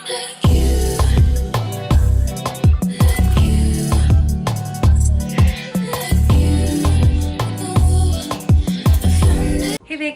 Hey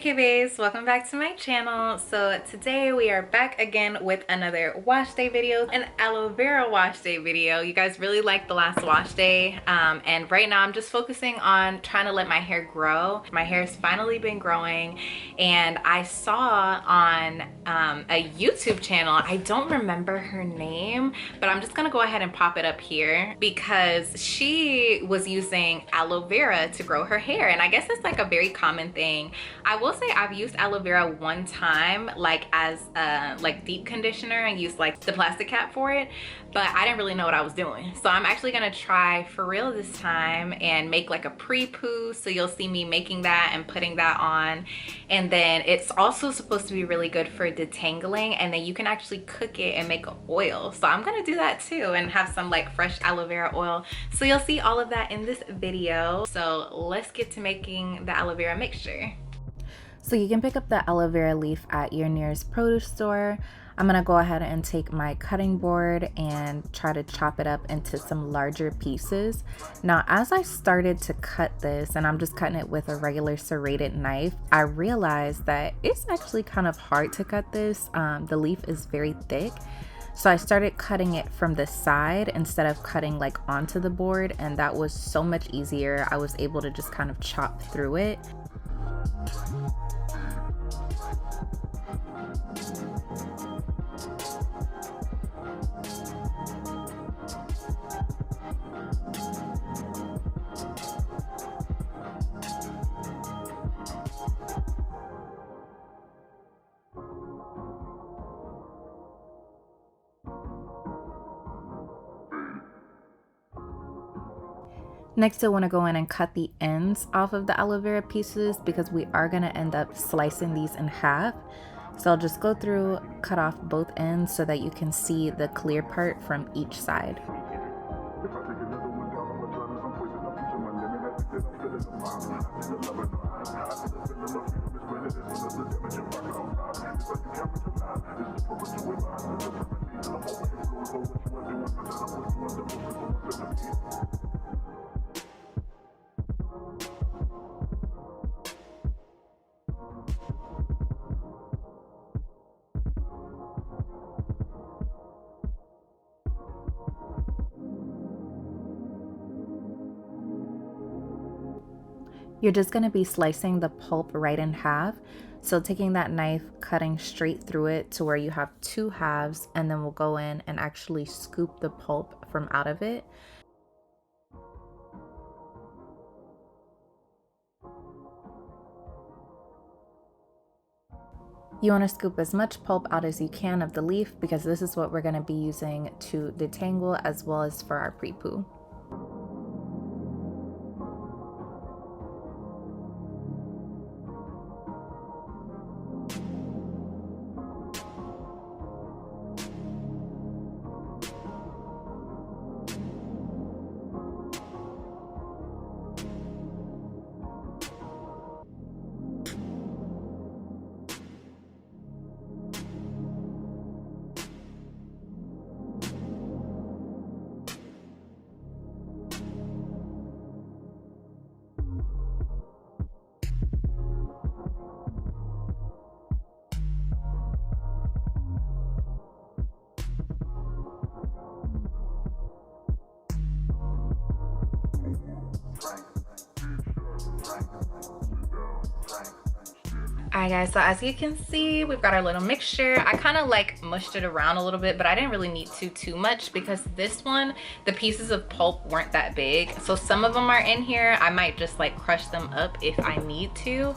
Vacay Baes, welcome back to my channel. So today we are back again with another wash day video, an aloe vera wash day video. You guys really liked the last wash day, and right now I'm just focusing on trying to let my hair grow. My hair's finally been growing, and I saw on a YouTube channel, I don't remember her name, but I'm just gonna go ahead and pop it up here because she was using aloe vera to grow her hair, and I guess it's like a very common thing. I will say I've used aloe vera one time, like as a deep conditioner, and used like the plastic cap for it, but I didn't really know what I was doing. So I'm actually gonna try for real this time and make like a pre-poo. So you'll see me making that and putting that on. And then it's also supposed to be really good for detangling, and then you can actually cook it and make an oil. So I'm gonna do that too and have some like fresh aloe vera oil. So you'll see all of that in this video. So let's get to making the aloe vera mixture. So you can pick up the aloe vera leaf at your nearest produce store. I'm gonna go ahead and take my cutting board and try to chop it up into some larger pieces. Now, as I started to cut this, and I'm just cutting it with a regular serrated knife, I realized that it's actually kind of hard to cut this. The leaf is very thick. So I started cutting it from the side instead of cutting like onto the board, and that was so much easier. I was able to just kind of chop through it. Next, I want to go in and cut the ends off of the aloe vera pieces because we are going to end up slicing these in half. So I'll just go through, cut off both ends so that you can see the clear part from each side. You're just going to be slicing the pulp right in half. So taking that knife, cutting straight through it to where you have two halves, and then we'll go in and actually scoop the pulp from out of it. You want to scoop as much pulp out as you can of the leaf because this is what we're going to be using to detangle as well as for our pre-poo. Alright guys, so as you can see, we've got our little mixture. I kind of like mushed it around a little bit, but I didn't really need to too much because this one, the pieces of pulp weren't that big. So some of them are in here. I might just like crush them up if I need to.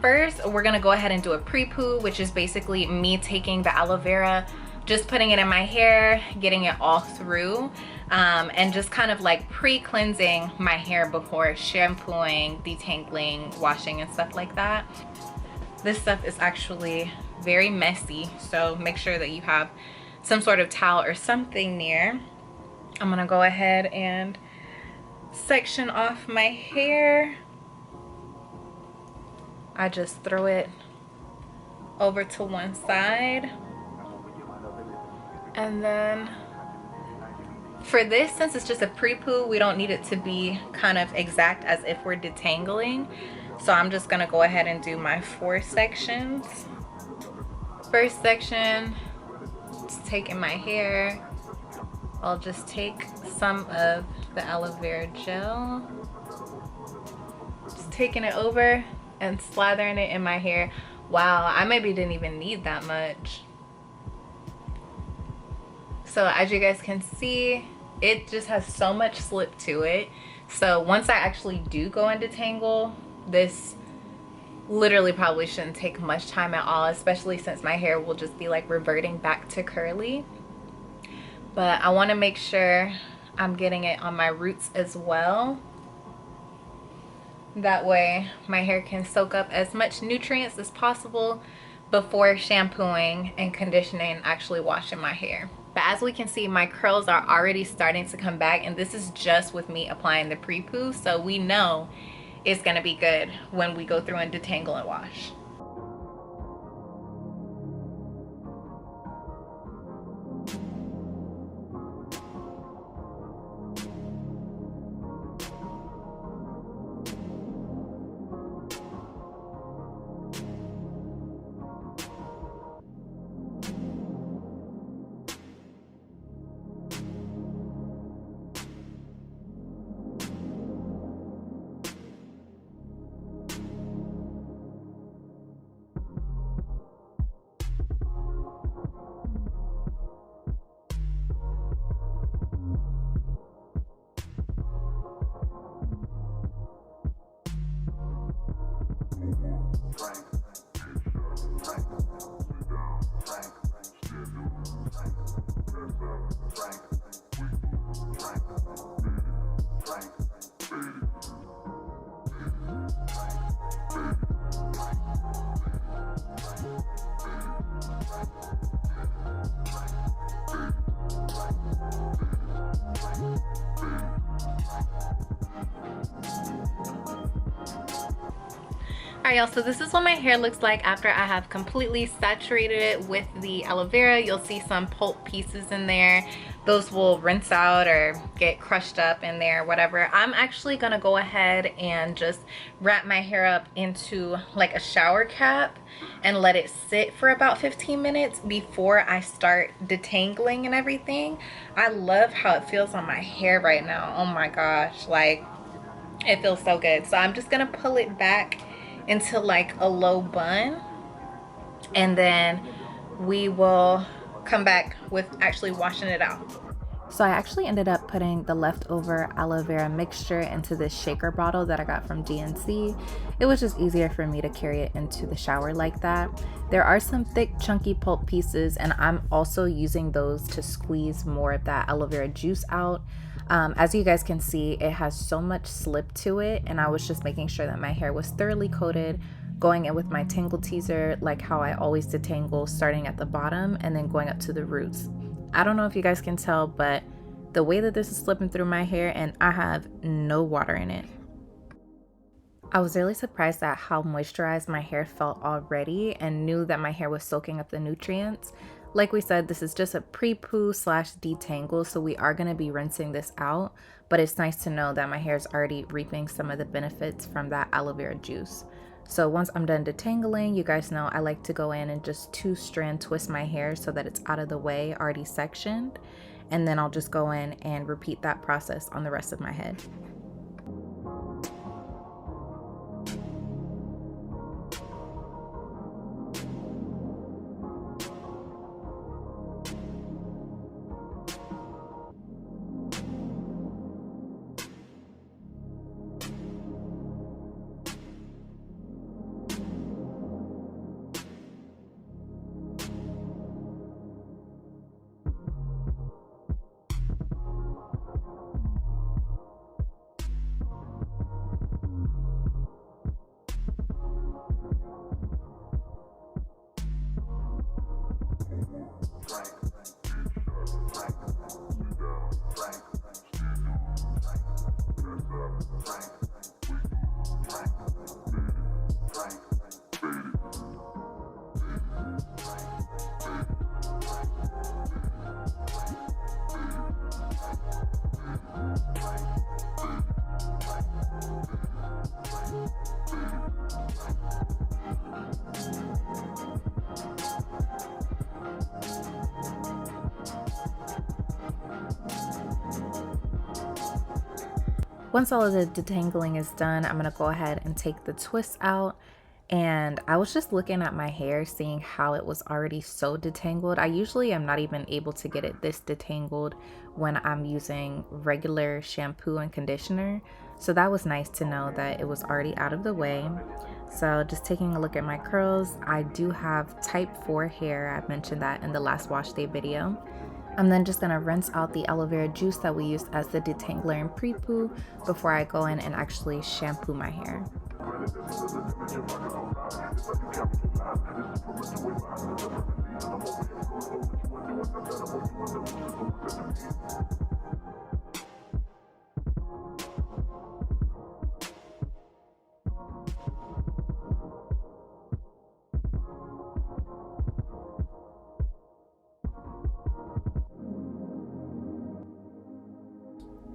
First, we're gonna go ahead and do a pre-poo, which is basically me taking the aloe vera, just putting it in my hair, getting it all through, and just kind of like pre-cleansing my hair before shampooing, detangling, washing, and stuff like that. This stuff is actually very messy, so make sure that you have some sort of towel or something near. I'm gonna go ahead and section off my hair. I just throw it over to one side. And then for this, since it's just a pre-poo, we don't need it to be kind of exact as if we're detangling. So I'm just gonna go ahead and do my 4 sections. First section, just taking my hair. I'll just take some of the aloe vera gel, just taking it over and slathering it in my hair. Wow, I maybe didn't even need that much. So as you guys can see, it just has so much slip to it. So once I actually do go into tangle, this literally probably shouldn't take much time at all, especially since my hair will just be like reverting back to curly. But I want to make sure I'm getting it on my roots as well. That way my hair can soak up as much nutrients as possible before shampooing and conditioning and actually washing my hair. But as we can see, my curls are already starting to come back, and this is just with me applying the pre-poo, so we know it's gonna be good when we go through and detangle and wash. Alright y'all, so this is what my hair looks like after I have completely saturated it with the aloe vera. You'll see some pulp pieces in there. Those will rinse out or get crushed up in there, whatever. I'm actually gonna go ahead and just wrap my hair up into like a shower cap and let it sit for about 15 minutes before I start detangling and everything. I love how it feels on my hair right now. Oh my gosh, like it feels so good. So I'm just gonna pull it back into like a low bun, and then we will come back with actually washing it out. So I actually ended up putting the leftover aloe vera mixture into this shaker bottle that I got from GNC. It was just easier for me to carry it into the shower like that. There are some thick chunky pulp pieces, and I'm also using those to squeeze more of that aloe vera juice out. As you guys can see, it has so much slip to it, and I was just making sure that my hair was thoroughly coated, going in with my tangle teaser like how I always detangle, starting at the bottom and then going up to the roots. I don't know if you guys can tell, but the way that this is slipping through my hair, and I have no water in it. I was really surprised at how moisturized my hair felt already, and knew that my hair was soaking up the nutrients. Like we said, this is just a pre-poo slash detangle, so we are going to be rinsing this out, but it's nice to know that my hair is already reaping some of the benefits from that aloe vera juice. So once I'm done detangling, you guys know I like to go in and just 2-strand twist my hair so that it's out of the way, already sectioned, and then I'll just go in and repeat that process on the rest of my head. Once all of the detangling is done, I'm gonna go ahead and take the twist out. And I was just looking at my hair, seeing how it was already so detangled. I usually am not even able to get it this detangled when I'm using regular shampoo and conditioner. So that was nice to know that it was already out of the way. So just taking a look at my curls, I do have type 4 hair. I mentioned that in the last wash day video. I'm then just gonna rinse out the aloe vera juice that we used as the detangler in Prepoo before I go in and actually shampoo my hair.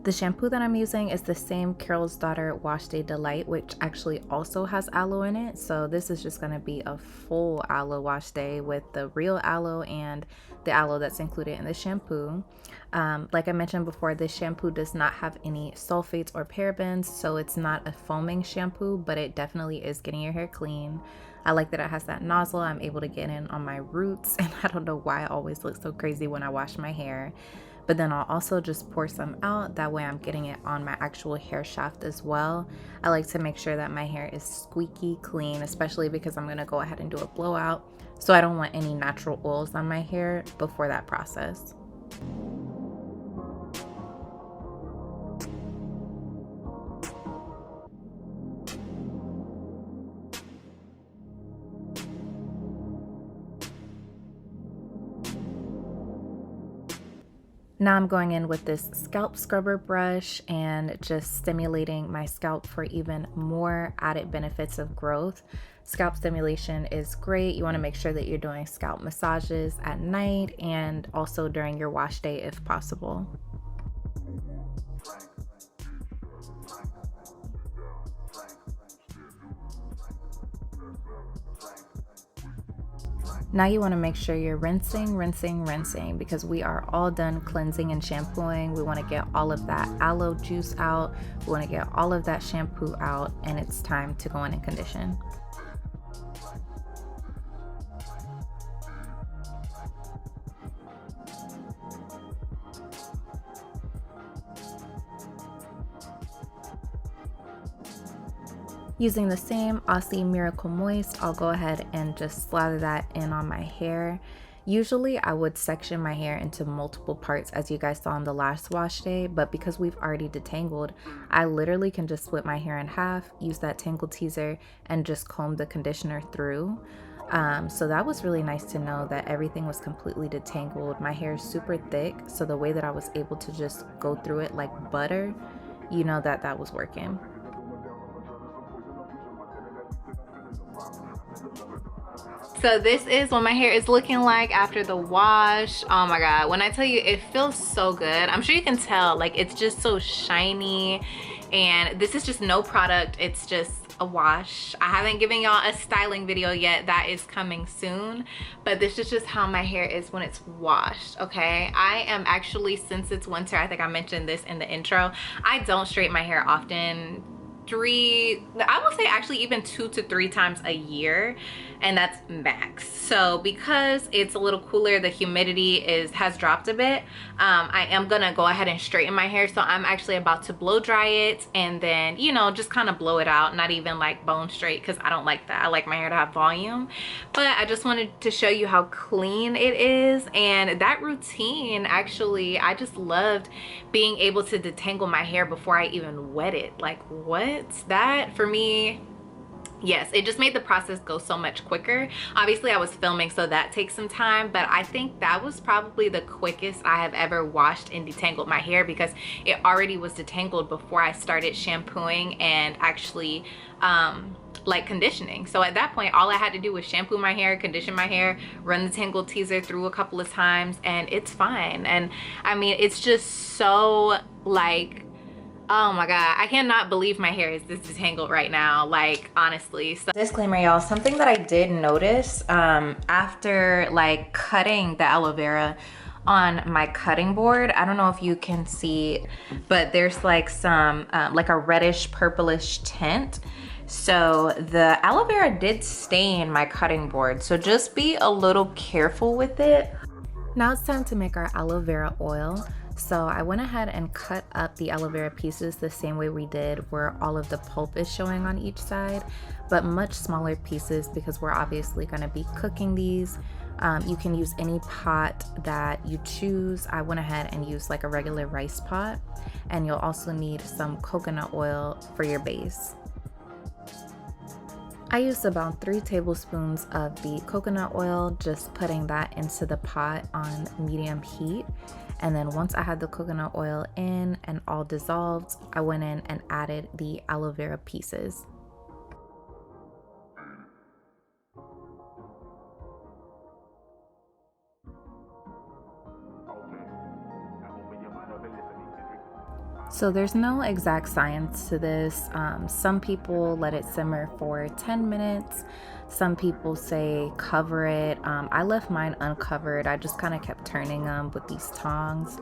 The shampoo that I'm using is the same Carol's Daughter Wash Day Delight, which actually also has aloe in it. So this is just going to be a full aloe wash day with the real aloe and the aloe that's included in the shampoo. Like I mentioned before, this shampoo does not have any sulfates or parabens, so it's not a foaming shampoo, but it definitely is getting your hair clean. I like that it has that nozzle. I'm able to get in on my roots, and I don't know why I always look so crazy when I wash my hair. But then I'll also just pour some out. That way I'm getting it on my actual hair shaft as well. I like to make sure that my hair is squeaky clean, especially because I'm gonna go ahead and do a blowout. So I don't want any natural oils on my hair before that process. Now I'm going in with this scalp scrubber brush and just stimulating my scalp for even more added benefits of growth. Scalp stimulation is great. You want to make sure that you're doing scalp massages at night and also during your wash day if possible. Now you want to make sure you're rinsing because we are all done cleansing and shampooing. We want to get all of that aloe juice out. We want to get all of that shampoo out, and it's time to go in and condition. Using the same Aussie Miracle Moist, I'll go ahead and just slather that in on my hair. Usually I would section my hair into multiple parts as you guys saw in the last wash day, but because we've already detangled, I literally can just split my hair in half, use that tangle teaser, and just comb the conditioner through. So that was really nice to know that everything was completely detangled. My hair is super thick, so the way that I was able to just go through it like butter, you know that that was working. So this is what my hair is looking like after the wash. Oh my god, when I tell you it feels so good. I'm sure you can tell, like it's just so shiny, and this is just no product, it's just a wash. I haven't given y'all a styling video yet, that is coming soon, but this is just how my hair is when it's washed. Okay, I am actually, since it's winter, I think I mentioned this in the intro, I don't straighten my hair often. I would say actually even 2 to 3 times a year, and that's max. So because it's a little cooler, the humidity has dropped a bit, I am gonna go ahead and straighten my hair. So I'm actually about to blow dry it and then, you know, just kind of blow it out, not even like bone straight, because I don't like that. I like my hair to have volume. But I just wanted to show you how clean it is, and that routine, actually I just loved being able to detangle my hair before I even wet it. Like, what? That for me, yes, it just made the process go so much quicker. Obviously I was filming, so that takes some time, but I think that was probably the quickest I have ever washed and detangled my hair, because it already was detangled before I started shampooing and actually like conditioning. So at that point, all I had to do was shampoo my hair, condition my hair, run the tangle teaser through a couple of times, and it's fine. And I mean, it's just so like, oh my god, I cannot believe my hair is this detangled right now, like honestly. So disclaimer, y'all, something that I did notice after like cutting the aloe vera on my cutting board. I don't know if you can see, but there's like some, like a reddish purplish tint. So the aloe vera did stain my cutting board. So just be a little careful with it. Now it's time to make our aloe vera oil. So I went ahead and cut up the aloe vera pieces the same way we did where all of the pulp is showing on each side, but much smaller pieces because we're obviously going to be cooking these. You can use any pot that you choose. I went ahead and used like a regular rice pot, and you'll also need some coconut oil for your base. I used about 3 tablespoons of the coconut oil, just putting that into the pot on medium heat. And then once I had the coconut oil in and all dissolved, I went in and added the aloe vera pieces. So there's no exact science to this. Some people let it simmer for 10 minutes. Some people say cover it. I left mine uncovered. I just kind of kept turning them with these tongs.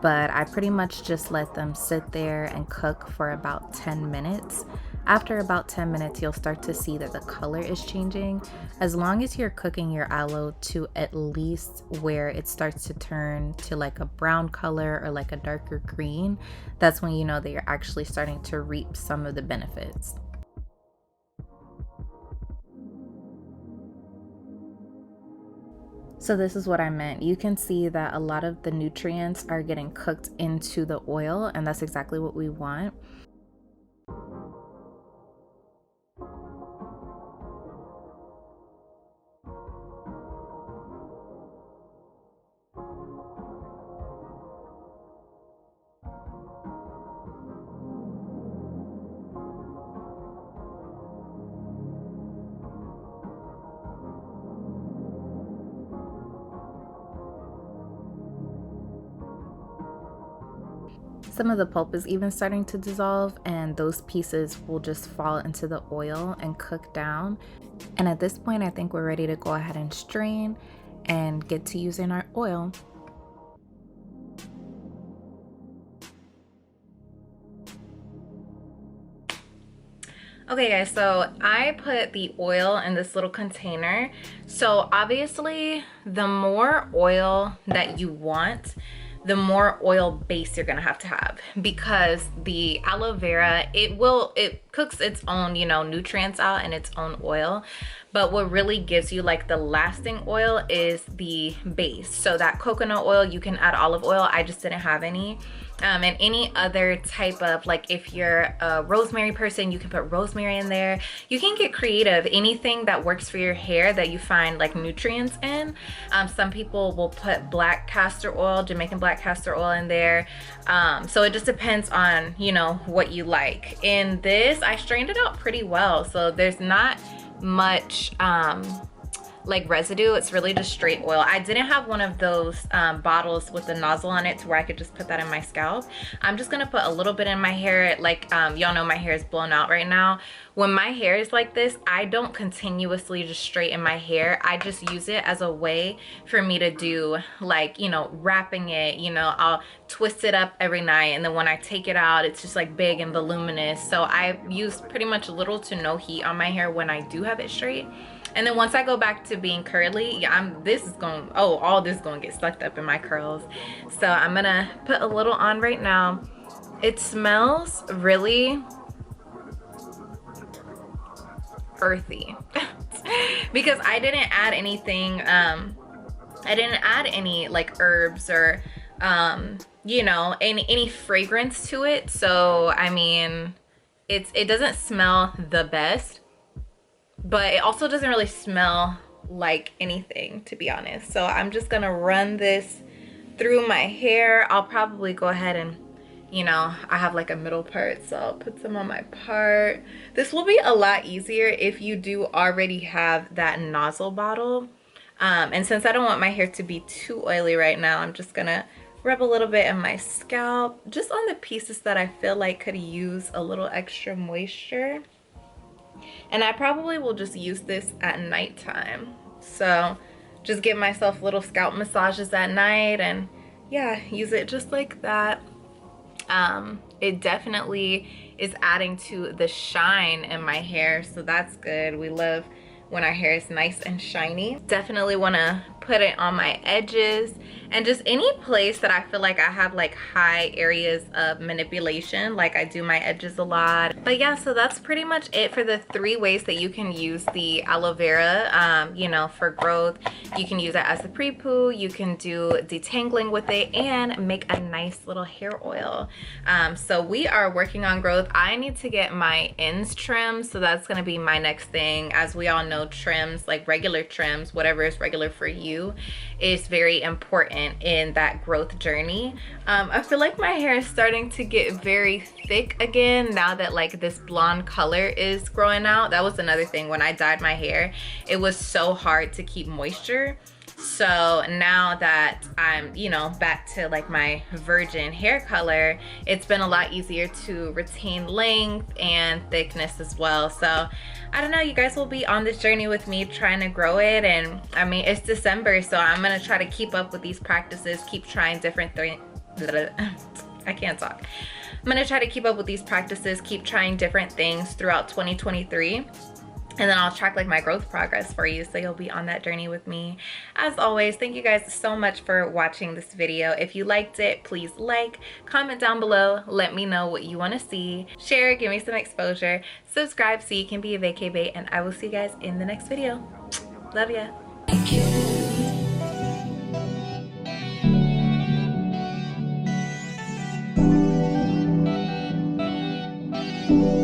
But I pretty much just let them sit there and cook for about 10 minutes. After about 10 minutes, you'll start to see that the color is changing. As long as you're cooking your aloe to at least where it starts to turn to like a brown color or like a darker green, that's when you know that you're actually starting to reap some of the benefits. So this is what I meant. You can see that a lot of the nutrients are getting cooked into the oil, and that's exactly what we want. Some of the pulp is even starting to dissolve, and those pieces will just fall into the oil and cook down. And at this point, I think we're ready to go ahead and strain and get to using our oil. Okay guys, so I put the oil in this little container. So obviously the more oil that you want, the more oil base you're gonna have to have, because the aloe vera, it cooks its own, you know, nutrients out in its own oil. But what really gives you like the lasting oil is the base. So that coconut oil, you can add olive oil. I just didn't have any. And any other type of, like if you're a rosemary person, you can put rosemary in there. You can get creative. Anything that works for your hair that you find like nutrients in. Some people will put black castor oil, Jamaican black castor oil in there. So it just depends on, you know, what you like. In this, I strained it out pretty well. So there's not much like residue. It's really just straight oil. I didn't have one of those bottles with the nozzle on it to where I could just put that in my scalp. I'm just gonna put a little bit in my hair. Like y'all know my hair is blown out right now. When my hair is like this, I don't continuously just straighten my hair. I just use it as a way for me to do, like, you know, wrapping it. You know, I'll twist it up every night, and then when I take it out, it's just like big and voluminous. So I use pretty much little to no heat on my hair when I do have it straight. And then once I go back to being curly, yeah, all this is gonna get sucked up in my curls. So I'm gonna put a little on right now. It smells really earthy because I didn't add anything. I didn't add any like herbs or you know, any fragrance to it. So I mean, it doesn't smell the best, but it also doesn't really smell like anything, to be honest. So I'm just gonna run this through my hair. I'll probably go ahead and, you know, I have like a middle part, so I'll put some on my part. This will be a lot easier if you do already have that nozzle bottle. And since I don't want my hair to be too oily right now, I'm just gonna rub a little bit in my scalp, just on the pieces that I feel like could use a little extra moisture. And I probably will just use this at nighttime. So just give myself little scalp massages at night, and yeah, use it just like that. It definitely is adding to the shine in my hair, so that's good. We love when our hair is nice and shiny. Definitely want to put it on my edges and just any place that I feel like I have like high areas of manipulation, like I do my edges a lot. But yeah, so that's pretty much it for the 3 ways that you can use the aloe vera, you know, for growth. You can use it as a pre-poo, you can do detangling with it, and make a nice little hair oil. So we are working on growth. I need to get my ends trimmed, so that's gonna be my next thing. As we all know, trims, like regular trims, whatever is regular for you, is very important in that growth journey. I feel like my hair is starting to get very thick again now that like this blonde color is growing out. That was another thing. When I dyed my hair, it was so hard to keep moisture. So now that I'm, you know, back to like my virgin hair color, it's been a lot easier to retain length and thickness as well. So I don't know, you guys will be on this journey with me trying to grow it. And I mean, it's December, so I'm gonna try to keep up with these practices, keep trying different things. I can't talk. I'm gonna try to keep up with these practices, keep trying different things throughout 2023. And then I'll track like my growth progress for you, so you'll be on that journey with me. As always, thank you guys so much for watching this video. If you liked it, please like, comment down below, let me know what you want to see, share, give me some exposure, subscribe so you can be a vacay bae, and I will see you guys in the next video. Love ya.